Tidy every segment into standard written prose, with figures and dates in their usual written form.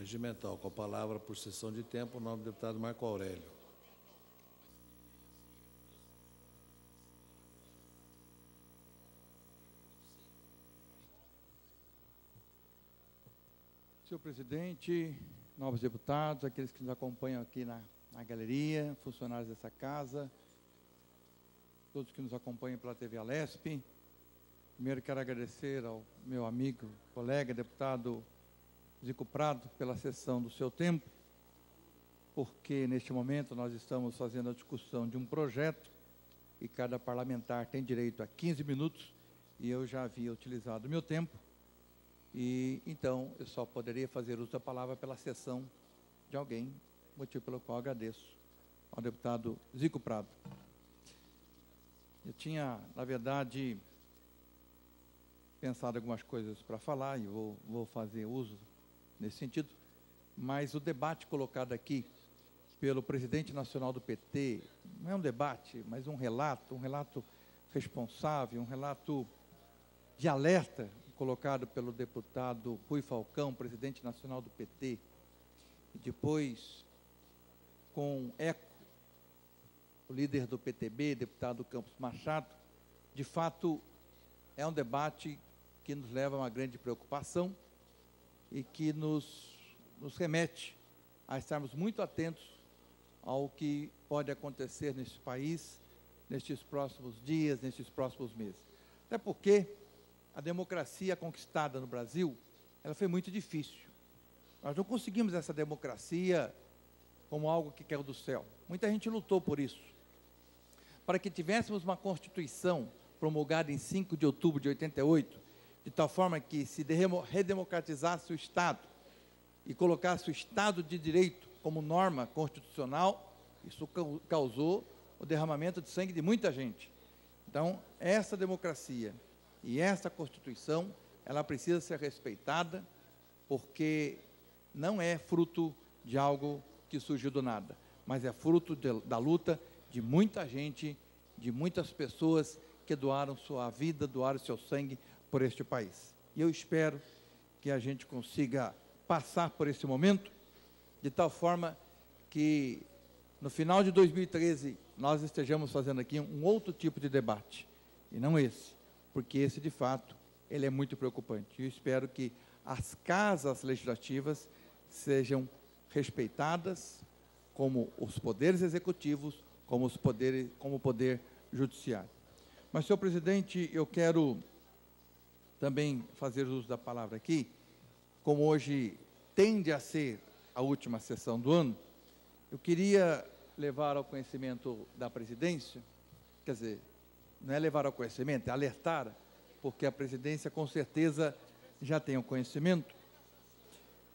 regimental. Com a palavra, por cessão de tempo, o nome do deputado Marco Aurélio. Senhor presidente, novos deputados, aqueles que nos acompanham aqui na galeria, funcionários dessa casa, todos que nos acompanham pela TV Alesp. Primeiro quero agradecer ao meu amigo, colega, deputado Zico Prado, pela cessão do seu tempo, porque neste momento nós estamos fazendo a discussão de um projeto e cada parlamentar tem direito a 15 minutos e eu já havia utilizado o meu tempo e então eu só poderia fazer uso da palavra pela cessão de alguém, motivo pelo qual agradeço ao deputado Zico Prado. Eu tinha, na verdade, pensado algumas coisas para falar e vou fazer uso nesse sentido, mas o debate colocado aqui pelo presidente nacional do PT não é um debate, mas um relato responsável, um relato de alerta colocado pelo deputado Rui Falcão, presidente nacional do PT, e depois com eco o líder do PTB, deputado Campos Machado. De fato, é um debate que nos leva a uma grande preocupação e que nos remete a estarmos muito atentos ao que pode acontecer neste país, nestes próximos dias, nestes próximos meses. Até porque a democracia conquistada no Brasil, ela foi muito difícil. Nós não conseguimos essa democracia como algo que caiu do céu. Muita gente lutou por isso. Para que tivéssemos uma Constituição promulgada em 5 de outubro de 88, de tal forma que se redemocratizasse o Estado e colocasse o Estado de Direito como norma constitucional, isso causou o derramamento de sangue de muita gente. Então, essa democracia e essa Constituição, ela precisa ser respeitada, porque não é fruto de algo que surgiu do nada, mas é fruto da luta de muita gente, de muitas pessoas que doaram sua vida, doaram seu sangue por este país. E eu espero que a gente consiga passar por esse momento, de tal forma que no final de 2013 nós estejamos fazendo aqui um outro tipo de debate, e não esse, porque esse, de fato, ele é muito preocupante. Eu espero que as casas legislativas sejam respeitadas, como os poderes executivos, como o poder judiciário. Mas, senhor presidente, eu quero também fazer uso da palavra aqui, como hoje tende a ser a última sessão do ano, eu queria levar ao conhecimento da presidência, quer dizer, não é levar ao conhecimento, é alertar, porque a presidência com certeza já tem o conhecimento,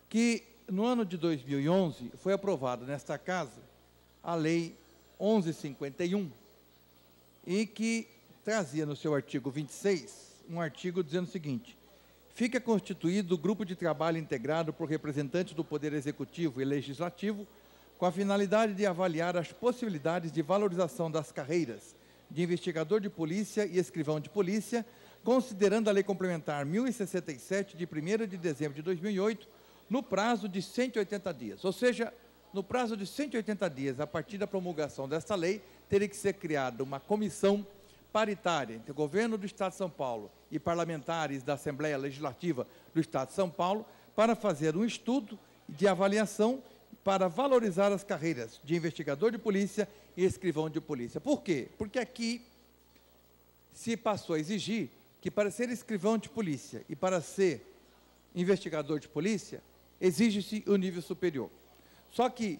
que no ano de 2011 foi aprovada nesta casa a Lei 1151, e que trazia no seu artigo 26, um artigo dizendo o seguinte: fica constituído o grupo de trabalho integrado por representantes do Poder Executivo e Legislativo, com a finalidade de avaliar as possibilidades de valorização das carreiras de investigador de polícia e escrivão de polícia, considerando a Lei Complementar 1067, de 1º de dezembro de 2008, no prazo de 180 dias. Ou seja, no prazo de 180 dias, a partir da promulgação desta lei, teria que ser criada uma comissão paritária entre o governo do Estado de São Paulo e parlamentares da Assembleia Legislativa do Estado de São Paulo para fazer um estudo de avaliação para valorizar as carreiras de investigador de polícia e escrivão de polícia. Por quê? Porque aqui se passou a exigir que para ser escrivão de polícia e para ser investigador de polícia, exige-se o nível superior. Só que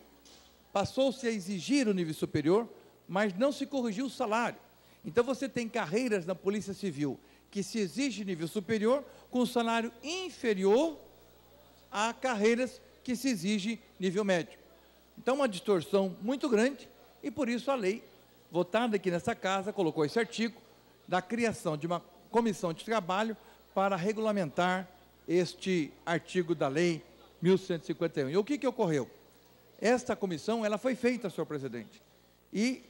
passou-se a exigir o nível superior, mas não se corrigiu o salário. Então você tem carreiras na Polícia Civil que se exige nível superior com salário inferior a carreiras que se exige nível médio. Então, uma distorção muito grande, e por isso a lei, votada aqui nessa casa, colocou esse artigo da criação de uma comissão de trabalho para regulamentar este artigo da lei 1151. E o que ocorreu? Esta comissão, ela foi feita, senhor presidente, e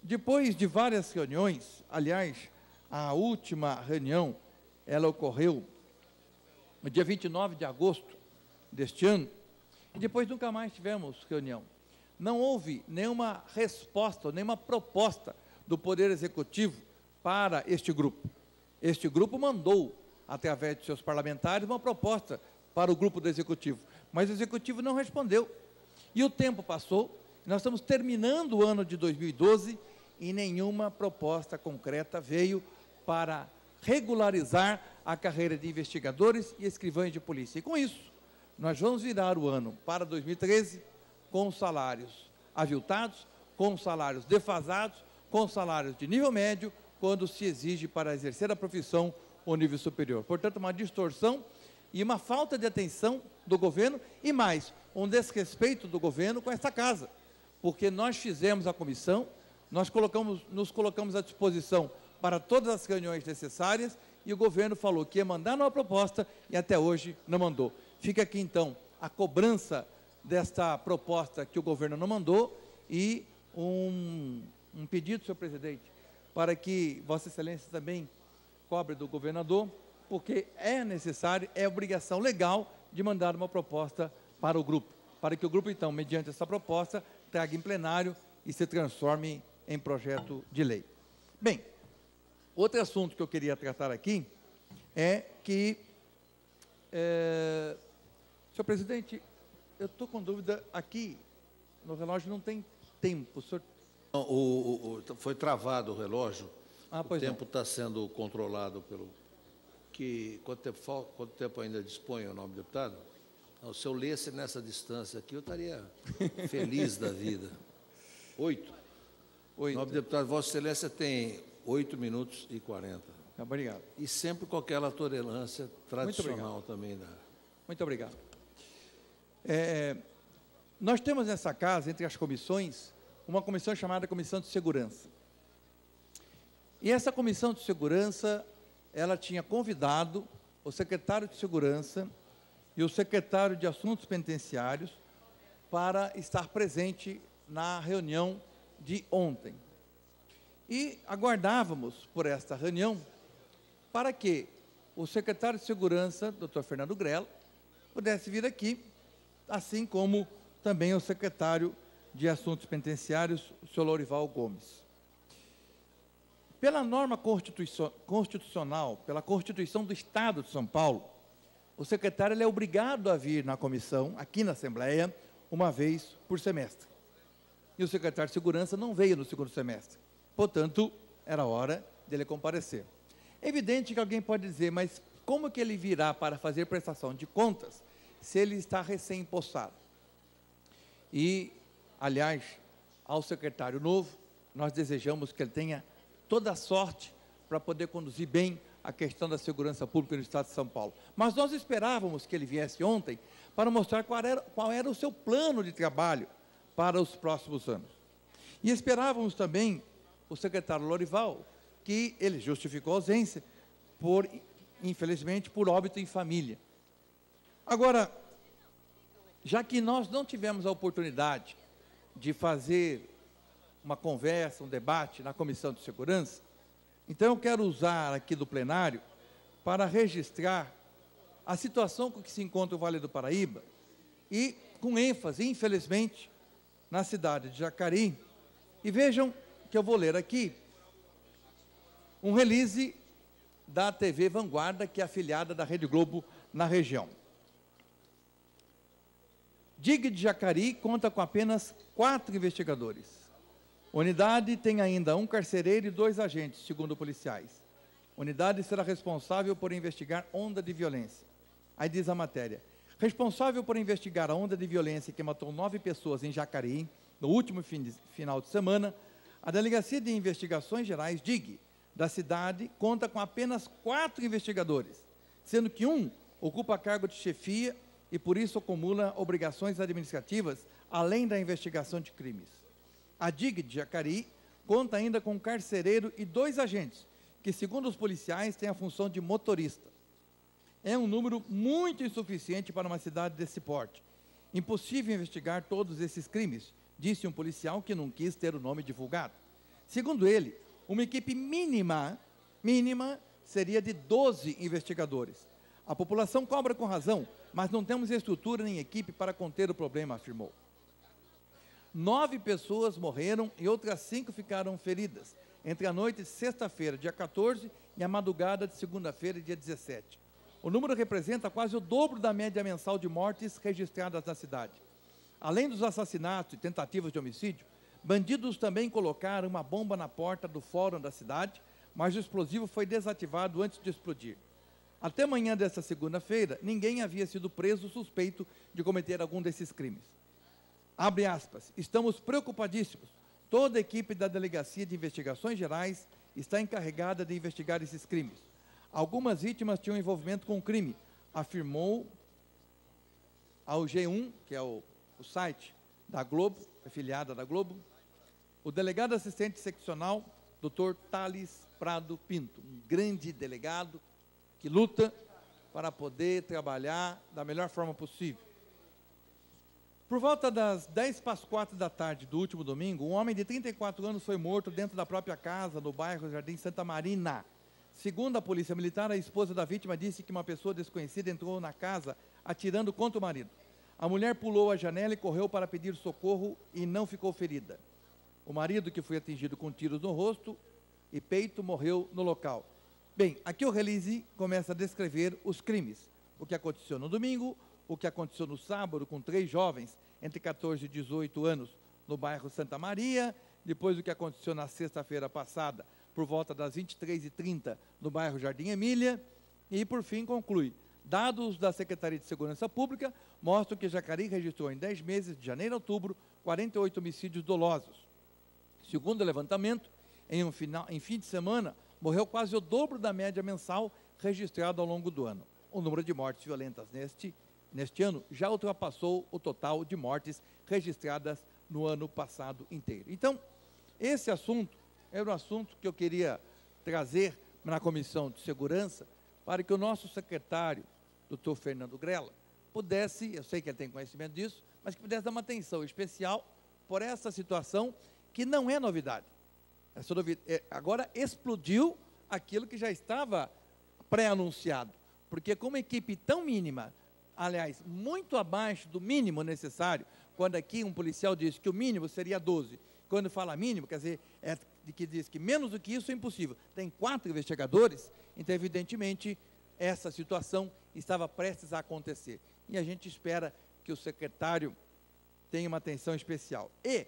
depois de várias reuniões, aliás, a última reunião, ela ocorreu no dia 29 de agosto deste ano, E depois nunca mais tivemos reunião. Não houve nenhuma resposta, nenhuma proposta do Poder Executivo para este grupo. Este grupo mandou, através de seus parlamentares, uma proposta para o grupo do Executivo, mas o Executivo não respondeu. E o tempo passou, nós estamos terminando o ano de 2012 e nenhuma proposta concreta veio para regularizar a carreira de investigadores e escrivães de polícia. E com isso, nós vamos virar o ano para 2013 com salários aviltados, com salários defasados, com salários de nível médio, quando se exige para exercer a profissão o nível superior. Portanto, uma distorção e uma falta de atenção do governo e mais, um desrespeito do governo com esta casa, porque nós fizemos a comissão, nos colocamos à disposição para todas as reuniões necessárias e o governo falou que ia mandar uma proposta e até hoje não mandou. Fica aqui, então, a cobrança desta proposta que o governo não mandou e um pedido, senhor presidente, para que Vossa Excelência também cobre do governador, porque é necessário, é obrigação legal de mandar uma proposta para o grupo, para que o grupo, então, mediante essa proposta, traga em plenário e se transforme em projeto de lei. Bem, outro assunto que eu queria tratar aqui é que, senhor presidente, eu estou com dúvida aqui, no relógio não tem tempo, o senhor... Não, foi travado o relógio, o Pois tempo está sendo controlado pelo... Quanto tempo ainda dispõe o nobre deputado? Não, se eu lesse nessa distância aqui, eu estaria feliz da vida. 8. Nobre deputado, Vossa Excelência tem 8 minutos e 40. Obrigado. E sempre com aquela tolerância tradicional também da... Muito obrigado. Nós temos nessa casa, entre as comissões, uma comissão chamada Comissão de Segurança. E essa Comissão de Segurança, ela tinha convidado o secretário de Segurança e o secretário de Assuntos Penitenciários para estar presente na reunião de ontem. E aguardávamos por esta reunião para que o secretário de Segurança, Dr. Fernando Grella, pudesse vir aqui, assim como também o secretário de Assuntos Penitenciários, o senhor Lourival Gomes. Pela norma constitucional, pela Constituição do Estado de São Paulo, o secretário ele é obrigado a vir na comissão, aqui na Assembleia, uma vez por semestre. E o secretário de Segurança não veio no segundo semestre. Portanto, era hora dele comparecer. É evidente que alguém pode dizer, mas como que ele virá para fazer prestação de contas se ele está recém-impossado? E, aliás, ao secretário novo, nós desejamos que ele tenha toda a sorte para poder conduzir bem a questão da segurança pública no Estado de São Paulo. Mas nós esperávamos que ele viesse ontem para mostrar qual era o seu plano de trabalho para os próximos anos. E esperávamos também o secretário Lourival, que ele justificou a ausência, infelizmente, por óbito em família. Agora, já que nós não tivemos a oportunidade de fazer uma conversa, um debate na Comissão de Segurança, então eu quero usar aqui do plenário para registrar a situação com que se encontra o Vale do Paraíba e, com ênfase, infelizmente, na cidade de Jacareí. E vejam que eu vou ler aqui um release da TV Vanguarda, que é afiliada da Rede Globo na região. DIG de Jacareí conta com apenas 4 investigadores. Unidade tem ainda um carcereiro e 2 agentes, segundo policiais. Unidade será responsável por investigar onda de violência. Aí diz a matéria: responsável por investigar a onda de violência que matou 9 pessoas em Jacareí, no último final de semana, a Delegacia de Investigações Gerais, DIG, da cidade, conta com apenas 4 investigadores, sendo que um ocupa cargo de chefia e, por isso, acumula obrigações administrativas, além da investigação de crimes. A DIG de Jacareí conta ainda com um carcereiro e 2 agentes, que, segundo os policiais, têm a função de motorista. É um número muito insuficiente para uma cidade desse porte. Impossível investigar todos esses crimes, disse um policial que não quis ter o nome divulgado. Segundo ele, uma equipe mínima seria de 12 investigadores. A população cobra com razão mas não temos estrutura nem equipe para conter o problema, afirmou. 9 pessoas morreram e outras 5 ficaram feridas, entre a noite de sexta-feira, dia 14, e a madrugada de segunda-feira, dia 17. O número representa quase o dobro da média mensal de mortes registradas na cidade. Além dos assassinatos e tentativas de homicídio, bandidos também colocaram uma bomba na porta do fórum da cidade, mas o explosivo foi desativado antes de explodir. Até manhã desta segunda-feira, ninguém havia sido preso suspeito de cometer algum desses crimes. Abre aspas, estamos preocupadíssimos. Toda a equipe da Delegacia de Investigações Gerais está encarregada de investigar esses crimes. Algumas vítimas tinham envolvimento com o crime, afirmou ao G1, que é o site da Globo, afiliada da Globo, o delegado assistente seccional, Dr. Thales Prado Pinto, um grande delegado que luta para poder trabalhar da melhor forma possível. Por volta das 10:04 da tarde do último domingo, um homem de 34 anos foi morto dentro da própria casa, no bairro Jardim Santa Marina. Segundo a polícia militar, a esposa da vítima disse que uma pessoa desconhecida entrou na casa atirando contra o marido. A mulher pulou a janela e correu para pedir socorro e não ficou ferida. O marido, que foi atingido com tiros no rosto e peito, morreu no local. Bem, aqui o release começa a descrever os crimes. O que aconteceu no domingo, o que aconteceu no sábado com 3 jovens entre 14 e 18 anos no bairro Santa Maria, depois o que aconteceu na sexta-feira passada, por volta das 23h30, no bairro Jardim Emília, e por fim conclui, dados da Secretaria de Segurança Pública mostram que Jacareí registrou em 10 meses, de janeiro a outubro, 48 homicídios dolosos. Segundo o levantamento, em fim de semana, morreu quase o dobro da média mensal registrada ao longo do ano. O número de mortes violentas neste ano já ultrapassou o total de mortes registradas no ano passado inteiro. Então, esse assunto era o assunto que eu queria trazer na Comissão de Segurança para que o nosso secretário, doutor Fernando Grella, pudesse, eu sei que ele tem conhecimento disso, mas que pudesse dar uma atenção especial por essa situação que não é novidade. Agora explodiu aquilo que já estava pré-anunciado, porque com uma equipe tão mínima, aliás, muito abaixo do mínimo necessário, quando aqui um policial diz que o mínimo seria 12, quando fala mínimo, quer dizer, que diz que menos do que isso é impossível. Tem 4 investigadores, então, evidentemente, essa situação estava prestes a acontecer. E a gente espera que o secretário tenha uma atenção especial. E,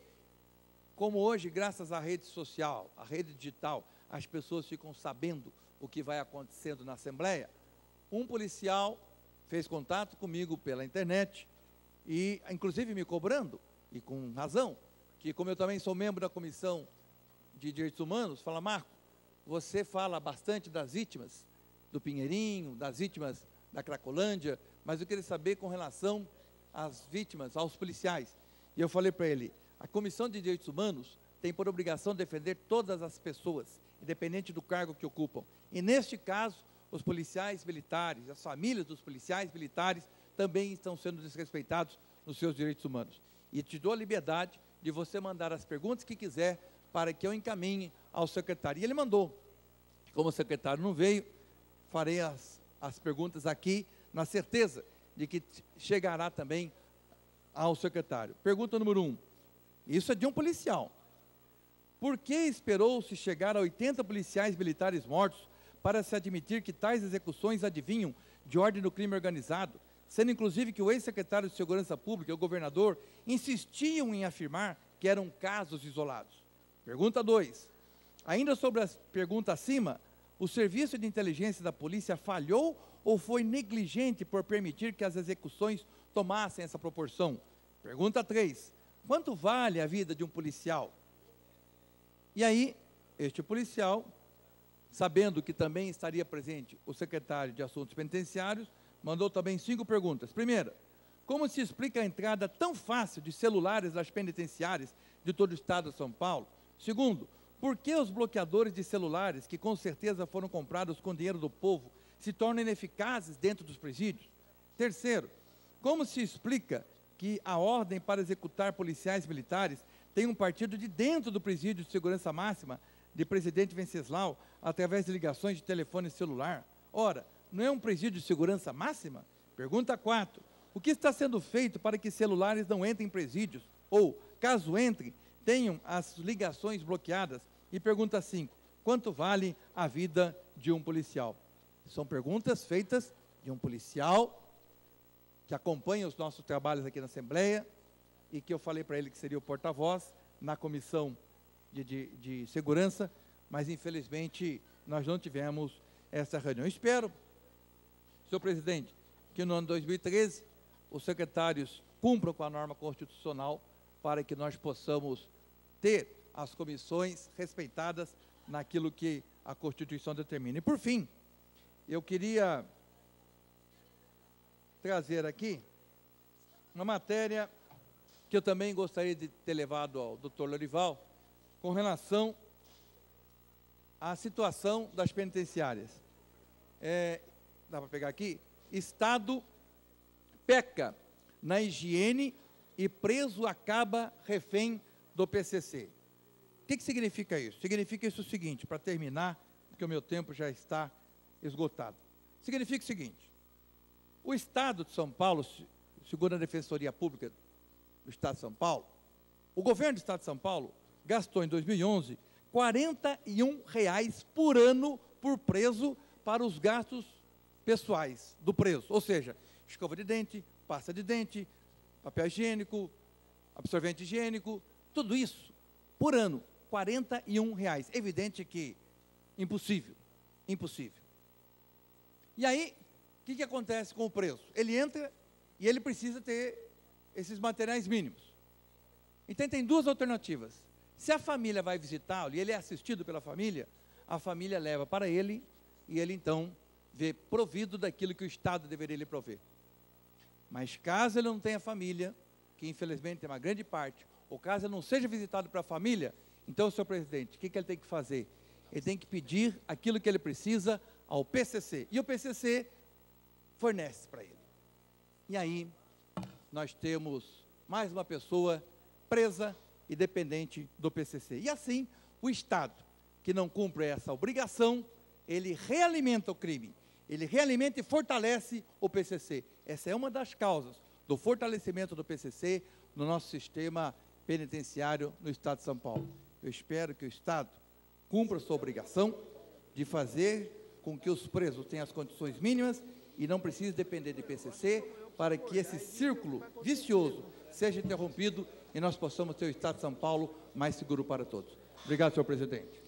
como hoje, graças à rede social, à rede digital, as pessoas ficam sabendo o que vai acontecendo na Assembleia, um policial fez contato comigo pela internet e, inclusive, me cobrando, e com razão, que como eu também sou membro da Comissão de Direitos Humanos, fala, Marco, você fala bastante das vítimas do Pinheirinho, das vítimas da Cracolândia, mas eu queria saber com relação às vítimas, aos policiais. E eu falei para ele, a Comissão de Direitos Humanos tem por obrigação defender todas as pessoas, independente do cargo que ocupam. E neste caso, os policiais militares, as famílias dos policiais militares também estão sendo desrespeitados nos seus direitos humanos. E te dou a liberdade de você mandar as perguntas que quiser para que eu encaminhe ao secretário. E ele mandou. Como o secretário não veio, farei as perguntas aqui, na certeza de que chegará também ao secretário. Pergunta número 1. Isso é de um policial. Por que esperou-se chegar a 80 policiais militares mortos para se admitir que tais execuções adivinham de ordem do crime organizado, sendo inclusive que o ex-secretário de Segurança Pública e o governador insistiam em afirmar que eram casos isolados? Pergunta 2. Ainda sobre a pergunta acima, o serviço de inteligência da polícia falhou ou foi negligente por permitir que as execuções tomassem essa proporção? Pergunta 3. Quanto vale a vida de um policial? E aí, este policial, sabendo que também estaria presente o secretário de Assuntos Penitenciários, mandou também 5 perguntas. Primeira, como se explica a entrada tão fácil de celulares nas penitenciárias de todo o estado de São Paulo? Segundo, por que os bloqueadores de celulares, que com certeza foram comprados com dinheiro do povo, se tornam ineficazes dentro dos presídios? Terceiro, como se explica que a ordem para executar policiais militares tem um partido de dentro do presídio de segurança máxima de presidente Venceslau, através de ligações de telefone celular? Ora, não é um presídio de segurança máxima? Pergunta 4. O que está sendo feito para que celulares não entrem em presídios? Ou, caso entrem, tenham as ligações bloqueadas? E pergunta 5. Quanto vale a vida de um policial? São perguntas feitas de um policial que acompanha os nossos trabalhos aqui na Assembleia e que eu falei para ele que seria o porta-voz na Comissão de Segurança, mas infelizmente nós não tivemos essa reunião. Eu espero, senhor presidente, que no ano 2013 os secretários cumpram com a norma constitucional para que nós possamos ter as comissões respeitadas naquilo que a Constituição determina. E por fim, eu queria trazer aqui uma matéria que eu também gostaria de ter levado ao doutor Lorival, com relação à situação das penitenciárias. Dá para pegar aqui? Estado peca na higiene e preso acaba refém do PCC. O que significa isso? Significa isso o seguinte, para terminar, porque o meu tempo já está esgotado. Significa o seguinte: o Estado de São Paulo, segundo a Defensoria Pública do Estado de São Paulo, o governo do Estado de São Paulo gastou em 2011 R$ 41 por ano por preso para os gastos pessoais do preso, ou seja, escova de dente, pasta de dente, papel higiênico, absorvente higiênico, tudo isso por ano, R$ 41. Evidente que impossível, impossível. E aí, o que acontece com o preso? Ele entra e ele precisa ter esses materiais mínimos. Então, tem duas alternativas. Se a família vai visitá-lo e ele é assistido pela família, a família leva para ele e ele, então, vê provido daquilo que o Estado deveria lhe prover. Mas caso ele não tenha família, que infelizmente tem uma grande parte, ou caso ele não seja visitado pela família, então, senhor presidente, o que ele tem que fazer? Ele tem que pedir aquilo que ele precisa ao PCC. E o PCC fornece para ele. E aí, nós temos mais uma pessoa presa e dependente do PCC. E assim, o Estado, que não cumpre essa obrigação, ele realimenta o crime, ele realimenta e fortalece o PCC. Essa é uma das causas do fortalecimento do PCC no nosso sistema penitenciário no Estado de São Paulo. Eu espero que o Estado cumpra a sua obrigação de fazer com que os presos tenham as condições mínimas e não precise depender de PCC para que esse círculo vicioso seja interrompido e nós possamos ter o Estado de São Paulo mais seguro para todos. Obrigado, senhor presidente.